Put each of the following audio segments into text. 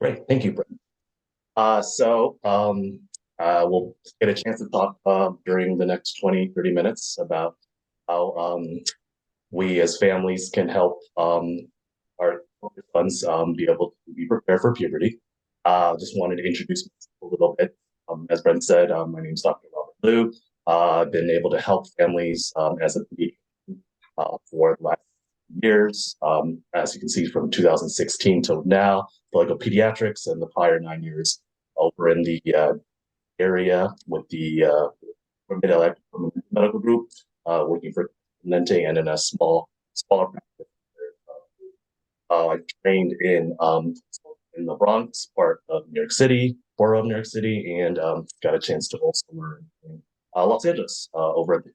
Great. Thank you, Brett. We'll get a chance to talk during the next 20, 30 minutes about how we as families can help our sons be able to be prepared for puberty. Just wanted to introduce myself a little bit. As Brent said, my name is Dr. Robert Lu. I've been able to help families as a pediatrician for the last years. As you can see, from 2016 till now, Allegro Pediatrics, and the prior 9 years over in the area with the medical group, working for Nente and in a smaller practice. I trained in the Bronx part of New York City, borough of New York City, and got a chance to also learn in Los Angeles over at the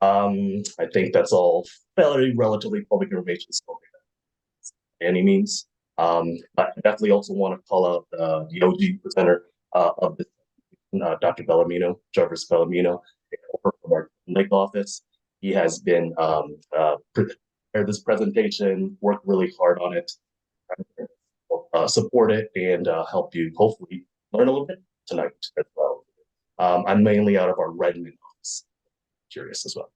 I think that's all fairly relatively public information by any means. But I definitely also want to call out the OG presenter of this, Dr. Bellamino, Jarvis Bellamino, from our Lake office. He has been prepared this presentation, worked really hard on it, support it, and help you hopefully learn a little bit tonight as well. I'm mainly out of our Redmond office. Curious as well.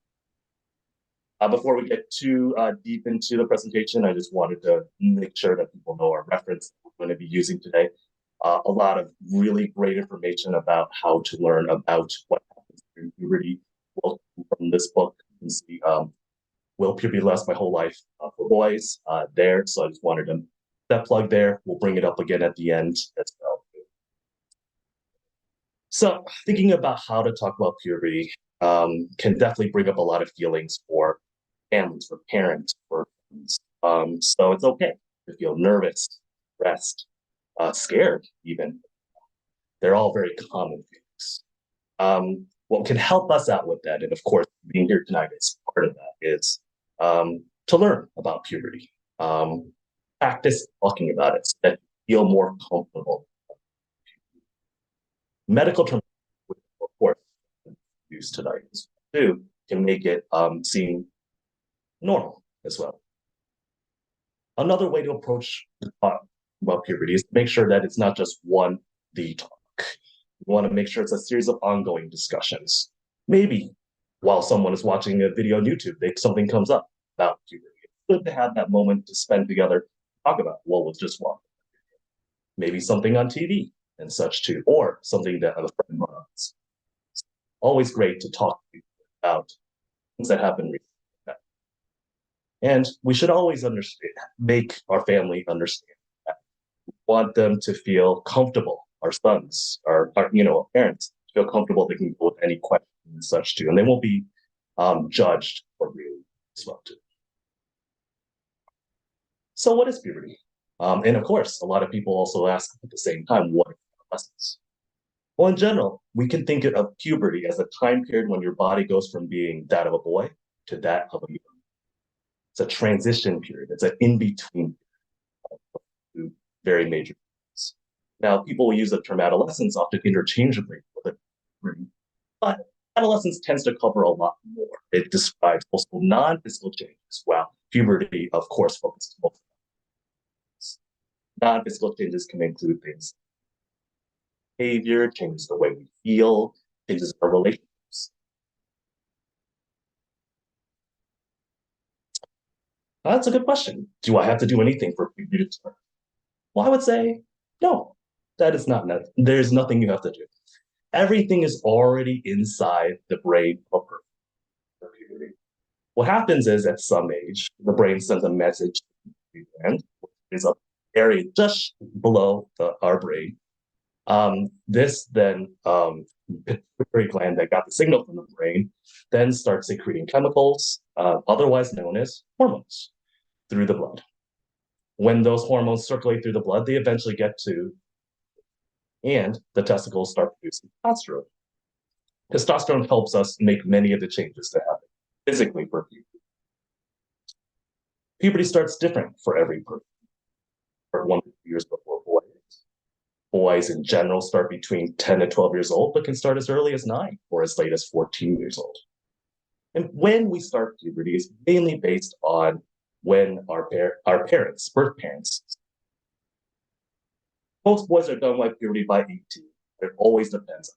Before we get too deep into the presentation, I just wanted to make sure that people know our reference we're going to be using today. A lot of really great information about how to learn about what happens during puberty. Well, from this book, you can see Will Puberty Last My Whole Life for Boys there. So I just wanted to that plug there. We'll bring it up again at the end as well. So thinking about how to talk about puberty can definitely bring up a lot of feelings for families, for parents, for friends. So it's okay to feel nervous, stressed, scared even. They're all very common feelings. What can help us out with that, and of course, being here tonight is part of that, is to learn about puberty. Practice talking about it so that you feel more comfortable. Medical terms, which of course, used tonight too, can make it seem normal as well. Another way to approach about puberty is to make sure that it's not just one the talk. You want to make sure it's a series of ongoing discussions. Maybe while someone is watching a video on YouTube, something comes up about puberty. It's good to have that moment to spend together, talk about what was just watching. Maybe something on TV and such too, or something that a friend brought up. It's always great to talk to people about things that happen recently. And we should always make our family understand that. We want them to feel comfortable. Our sons, our parents feel comfortable. They can go with any question and such too, and they won't be judged or really as well too. So, what is puberty? And of course, a lot of people also ask at the same time, what are adolescence? Well, in general, we can think of puberty as a time period when your body goes from being that of a boy to that of a young. It's a transition period. It's an in-between very major things. Now, people will use the term adolescence often interchangeably with it, but adolescence tends to cover a lot more. It describes also non-physical changes, while puberty, of course, focuses mostly on non-physical changes can include things behavior, changes the way we feel, changes our relationships. That's a good question. Do I have to do anything for puberty to start? Well, I would say no. That is not nothing. There's nothing you have to do. Everything is already inside the brain of puberty. What happens is at some age, the brain sends a message to the gland, which is an area just below our brain. This then pituitary gland that got the signal from the brain then starts secreting chemicals, otherwise known as hormones, through the blood. When those hormones circulate through the blood, they eventually get to, and the testicles start producing testosterone. Testosterone helps us make many of the changes that happen physically for puberty. Puberty starts different for every person. For 1 to 2 years before boys. Boys in general start between 10 to 12 years old, but can start as early as 9 or as late as 14 years old. And when we start puberty is mainly based on when our parents, birth parents, Most boys are done with puberty by 18. It always depends.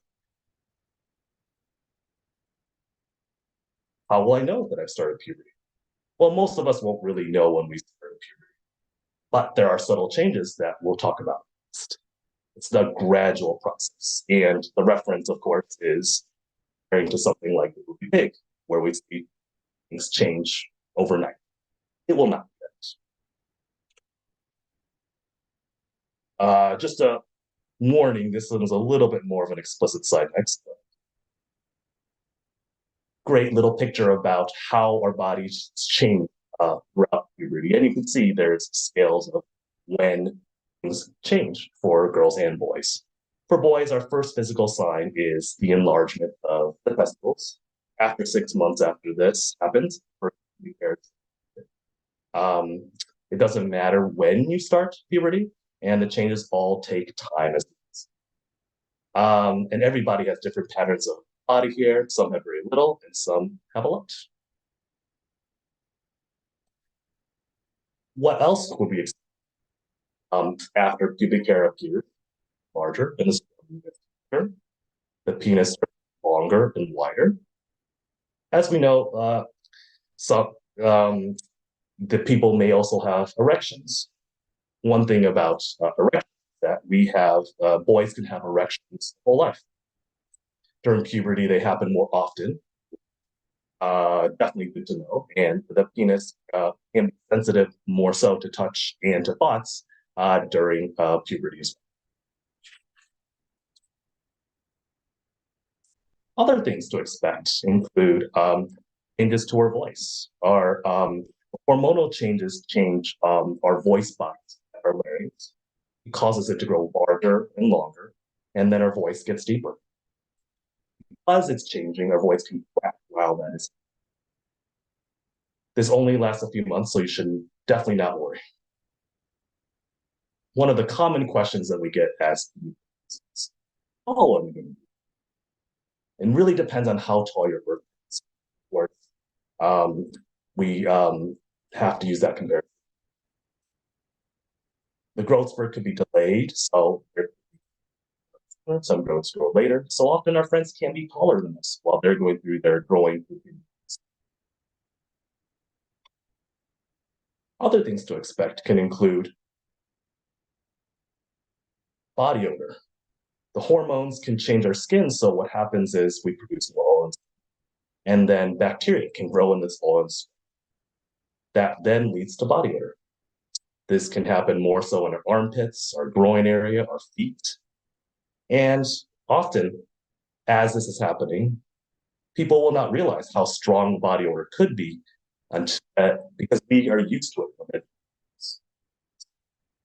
How will I know that I've started puberty? Well, most of us won't really know when we start puberty, but there are subtle changes that we'll talk about next. It's the gradual process. And the reference, of course, is comparing to something like the movie Pig, where we see things change overnight. It will not be that. Just a warning, this one is a little bit more of an explicit side next. Great little picture about how our bodies change throughout puberty. And you can see there's scales of when things change for girls and boys. For boys, our first physical sign is the enlargement of the testicles. After 6 months after this happens, it doesn't matter when you start puberty, and the changes all take time. And everybody has different patterns of body hair. Some have very little, and some have a lot. What else would we expect after pubic hair appears? Larger, and the penis longer and wider. As we know, some the people may also have erections. One thing about erections that we have, boys can have erections their whole life. During puberty, they happen more often. Definitely good to know. And the penis can be sensitive more so to touch and to thoughts during puberty as well. Other things to expect include changes to our voice. Our hormonal changes change our voice box, our larynx. It causes it to grow larger and longer, and then our voice gets deeper. Because it's changing, our voice can crack while that is. This only lasts a few months, so you should definitely not worry. One of the common questions that we get asked is, how old am I going to be? It really depends on how tall your birth is. We have to use that comparison. The growth spurt could be delayed, so some growths grow later. So often our friends can be taller than us while they're going through their growing. Other things to expect can include body odor. The hormones can change our skin, so what happens is we produce oils, and then bacteria can grow in this oils. That then leads to body odor. This can happen more so in our armpits, our groin area, our feet. And often, as this is happening, people will not realize how strong body odor could be because we are used to it.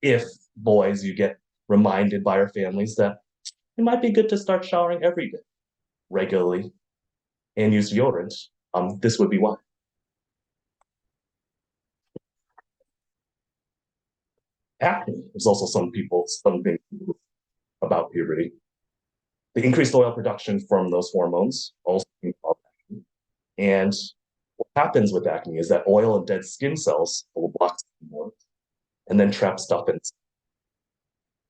If boys, you get reminded by our families that it might be good to start showering every day, regularly, and use deodorant, this would be why. Acne is also something about puberty. The increased oil production from those hormones also can cause acne. And what happens with acne is that oil and dead skin cells will block skin pores and then trap stuff in.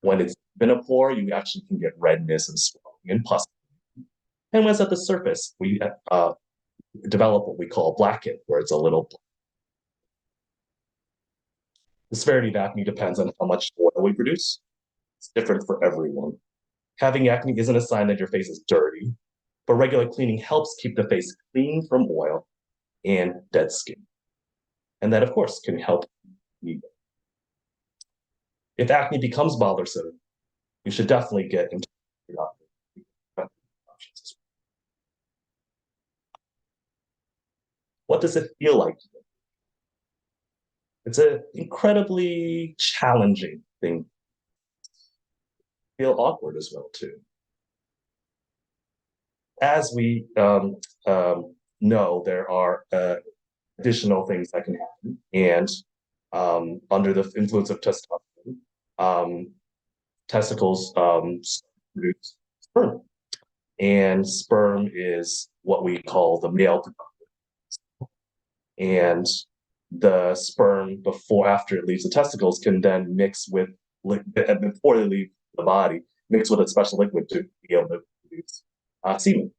When it's been a pore, you actually can get redness and swelling and pus. And when it's at the surface, we develop what we call blackhead, where it's a little. The severity of acne depends on how much oil we produce. It's different for everyone. Having acne isn't a sign that your face is dirty, but regular cleaning helps keep the face clean from oil and dead skin. And that, of course, can help. If acne becomes bothersome, you should definitely get into your doctor. What does it feel like? It's an incredibly challenging thing. Feel awkward as well, too. As we know, there are additional things that can happen. And under the influence of testosterone, testicles produce sperm. And sperm is what we call the male productive. And the sperm after it leaves the testicles can then mix with, before they leave the body mixed with a special liquid to be able to produce semen.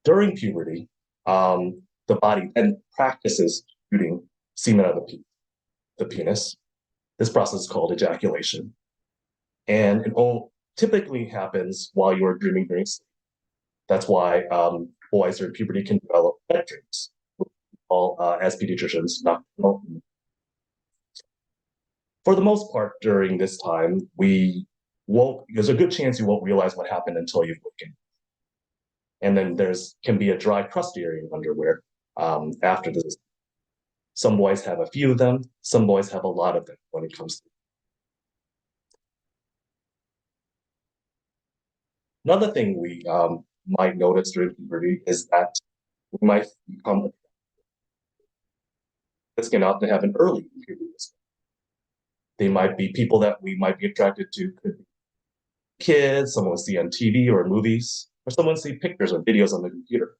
During puberty, the body then practices shooting semen out of the penis. This process is called ejaculation. And it typically happens while you are dreaming during sleep. That's why boys during puberty can develop wet dreams, which we call, as pediatricians, nocturnal. For the most part, during this time, there's a good chance you won't realize what happened until you've woken. And then can be a dry, crusty area in underwear after this. Some boys have a few of them. Some boys have a lot of them when it comes to. Another thing we might notice during puberty is that we might become. This can often happen early in puberty. They might be people that we might be attracted to, could be kids, someone we see on TV or movies, or someone see pictures or videos on the computer.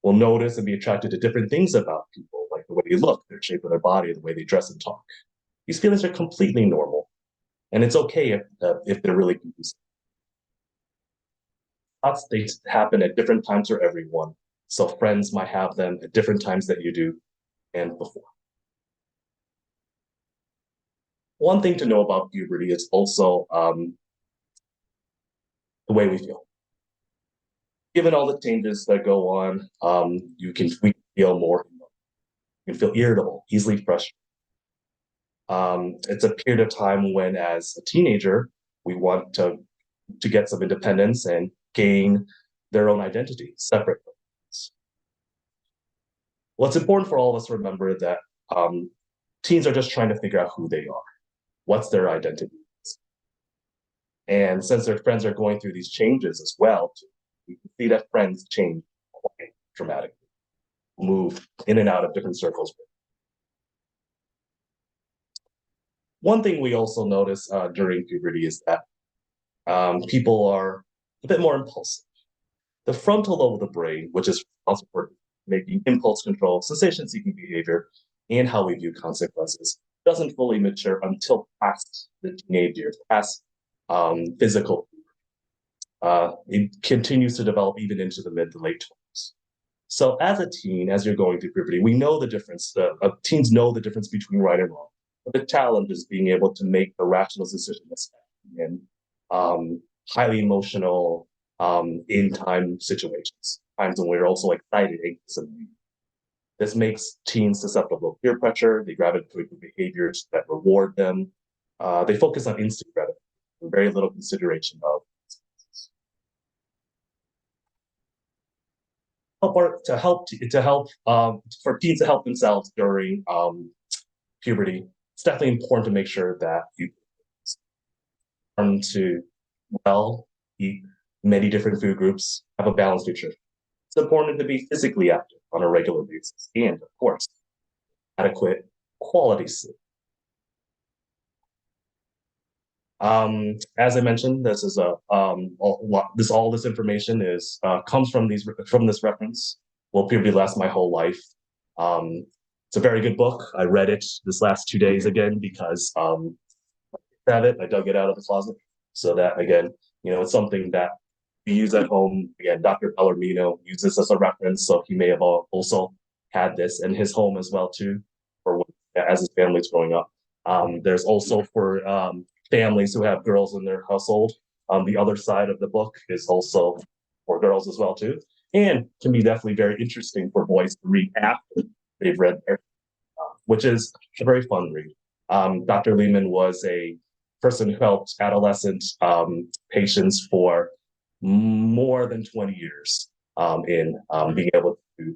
We'll notice and be attracted to different things about people, like the way they look, their shape of their body, the way they dress and talk. These feelings are completely normal, and it's okay if they're really confusing. Thoughts, they happen at different times for everyone, so friends might have them at different times that you do and before. One thing to know about puberty is also the way we feel. Given all the changes that go on, we can feel more. You can feel irritable, easily frustrated. It's a period of time when, as a teenager, we want to get some independence and gain their own identity, separate from us. Well, it's important for all of us to remember that teens are just trying to figure out who they are, what's their identity. And since their friends are going through these changes as well, we can see that friends change quite dramatically, move in and out of different circles. One thing we also notice during puberty is that people are a bit more impulsive. The frontal lobe of the brain, which is responsible for making impulse control, sensation-seeking behavior, and how we view consequences, doesn't fully mature until past the teenage years, past physical. It continues to develop even into the mid to late 20s. So as a teen, as you're going through puberty, we know the difference. Teens know the difference between right and wrong. But the challenge is being able to make the rational decision in highly emotional, in-time situations, times when we're also excited, anxious, and this makes teens susceptible to peer pressure. They gravitate to behaviors that reward them. They focus on instant gratification, very little consideration of for teens to help themselves during puberty. It's definitely important to make sure that you learn to eat many different food groups, have a balanced nutrition. It's important to be physically active on a regular basis, and of course, adequate quality sleep. As I mentioned, this is all this information is comes from this reference. Will Puberty Last My Whole Life? It's a very good book. I read it this last 2 days again because I have it. I dug it out of the closet, so that again, it's something that we use at home. Again, Dr. Bellarmino uses this as a reference, so he may have also had this in his home as well too, as his family's growing up. There's also for families who have girls in their household. The other side of the book is also for girls as well too, and can be definitely very interesting for boys to read after they've read their, which is a very fun read. Dr. Lehman was a person who helped adolescent patients for more than 20 years in being able to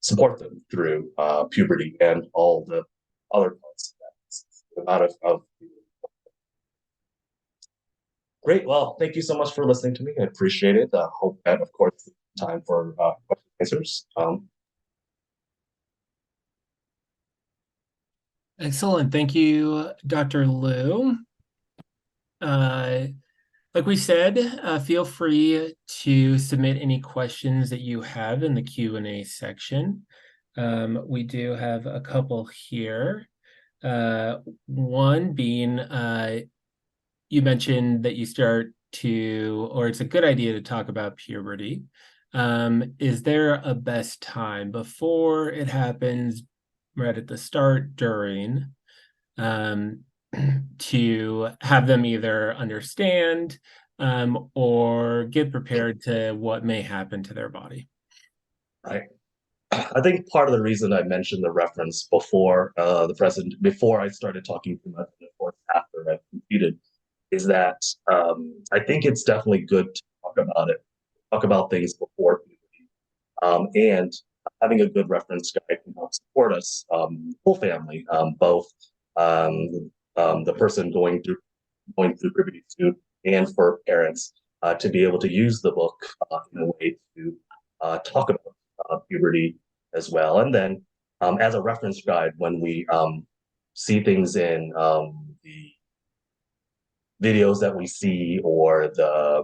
support them through puberty and all the other parts of that. Great. Well, thank you so much for listening to me. I appreciate it. Hope that, of course, time for questions and answers. Excellent. Thank you, Dr. Lu. Like we said, feel free to submit any questions that you have in the Q&A section. We do have a couple here. One being, you mentioned that you start to, or it's a good idea to talk about puberty. Is there a best time before it happens, right at the start, during, to have them either understand or get prepared to what may happen to their body? Right. I think part of the reason I mentioned the reference before before I started talking too much, and of course after I've completed, is that I think it's definitely good to talk about things before puberty, and having a good reference guide can help support us, whole family, both the person going through puberty too, and for parents to be able to use the book in a way to talk about puberty as well. And then as a reference guide, when we see things in the videos that we see or the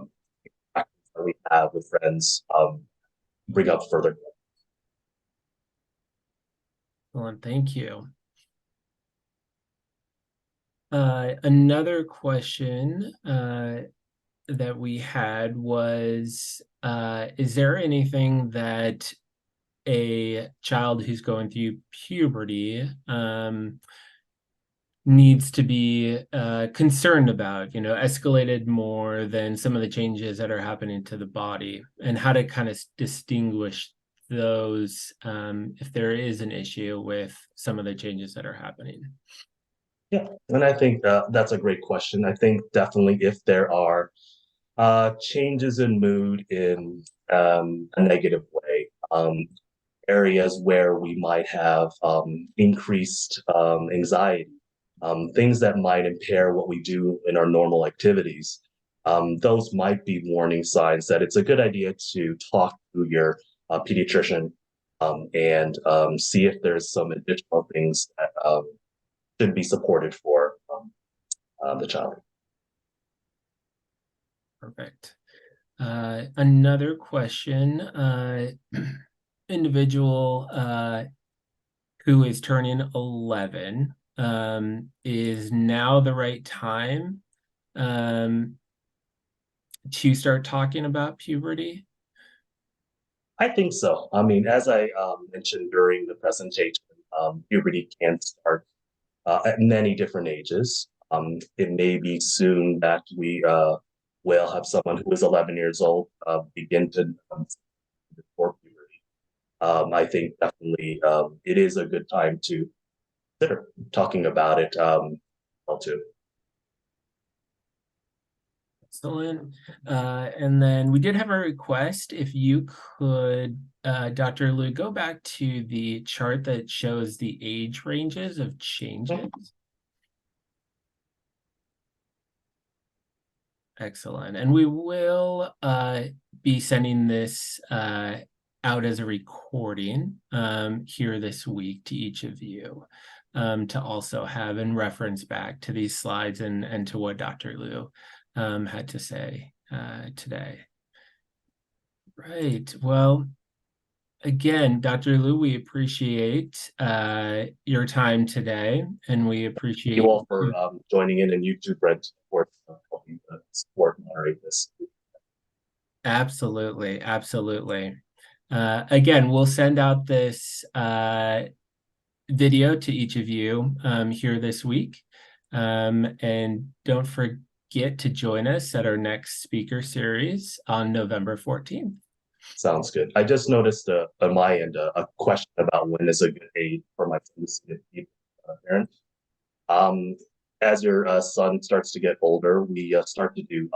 actions that we have with friends, bring up further. Well, thank you. Another question that we had was, is there anything that a child who's going through puberty needs to be concerned about, escalated more than some of the changes that are happening to the body, and how to kind of distinguish those if there is an issue with some of the changes that are happening? Yeah, and I think that's a great question. I think definitely if there are changes in mood in a negative way, areas where we might have increased anxiety, things that might impair what we do in our normal activities. Those might be warning signs that it's a good idea to talk to your pediatrician and see if there's some additional things that should be supported for the child. Perfect. Another question, individual who is turning 11, is now the right time to start talking about puberty? I think so. I mean, as I mentioned during the presentation, puberty can start at many different ages. It may be soon that we will have someone who is 11 years old begin to before puberty. I think definitely it is a good time to consider talking about it well too. Excellent. And then we did have a request. If you could, Dr. Lu, go back to the chart that shows the age ranges of changes. Excellent. And we will be sending this out as a recording here this week to each of you to also have in reference back to these slides and to what Dr. Lu had to say today. Right. Well, again, Dr. Lu, we appreciate your time today, and we appreciate you all for joining in, and you too, Brent, for helping support and moderate this. Absolutely, absolutely. Again, we'll send out this video to each of you here this week. And don't forget to join us at our next speaker series on November 14th. Sounds good. I just noticed on my end a question about when is a good age for my son to see a parent. As your son starts to get older, we start to do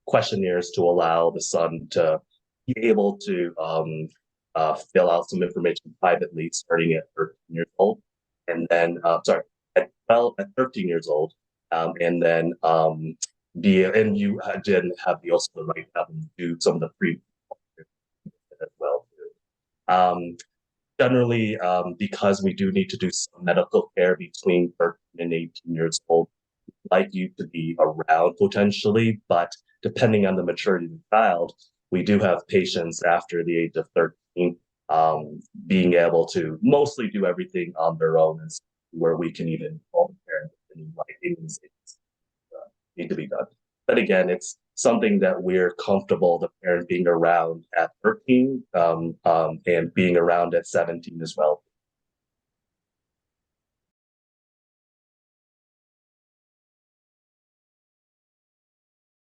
questionnaires to allow the son to be able to fill out some information privately, starting at 13 years old, and then at 13 years old, and then you did have the also the right to have them do some of the pre as well too. Generally, because we do need to do some medical care between 13 and 18 years old, we'd like you to be around potentially, but depending on the maturity of the child, we do have patients after the age of 13 being able to mostly do everything on their own and where we can even call the parent and like immunizations need to be done. But again, it's something that we're comfortable the parent being around at 13 and being around at 17 as well.